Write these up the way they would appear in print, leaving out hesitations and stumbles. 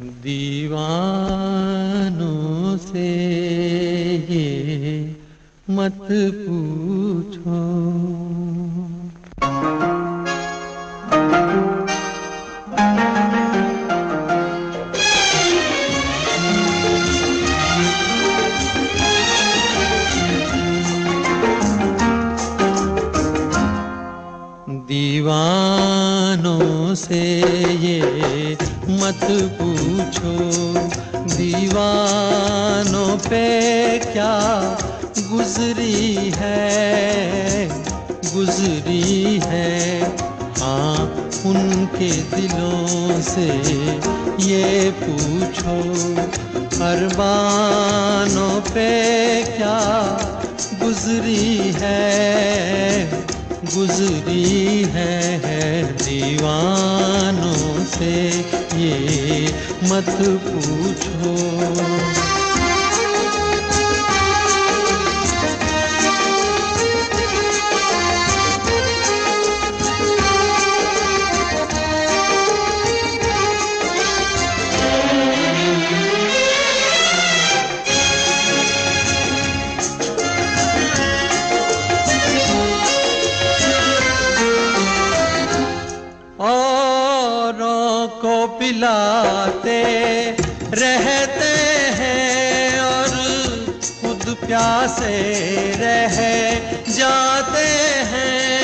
दीवानों से ये मत पूछो। दीवानों से ये मत पूछो, दीवानों पे क्या गुजरी है। हाँ, उनके दिलों से ये पूछो, अरमानों पे क्या गुजरी है। दीवानों से ये मत पूछो। को पिलाते रहते हैं और खुद प्यासे रह जाते हैं।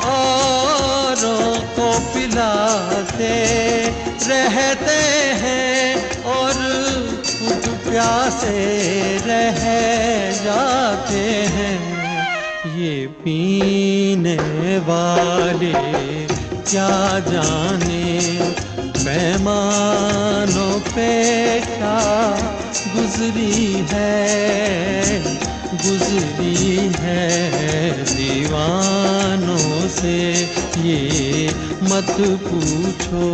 औरों को पिलाते रहते हैं और खुद प्यासे रह जाते हैं। ये पीने वाले क्या जाने पैमानों पे क्या गुजरी है। दीवानों से ये मत पूछो।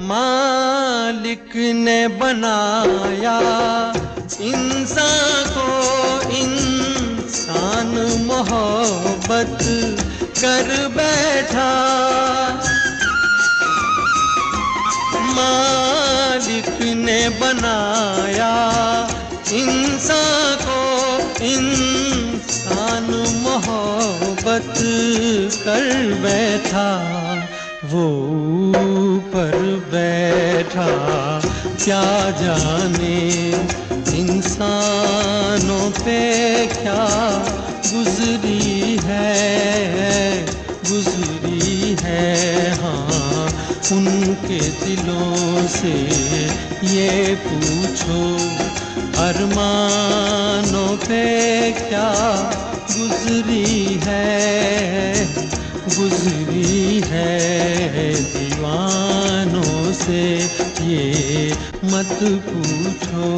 मालिक ने बनाया इंसान को, इंसान मोहब्बत कर बैठा। मालिक ने बनाया इंसान को, इंसान मोहब्बत कर बैठा। वो ऊपर बैठा क्या जाने इंसानों पे क्या गुजरी है। हाँ, उनके दिलों से ये पूछो, अरमानों पे क्या गुजरी है। दीवानों से ये मत पूछो।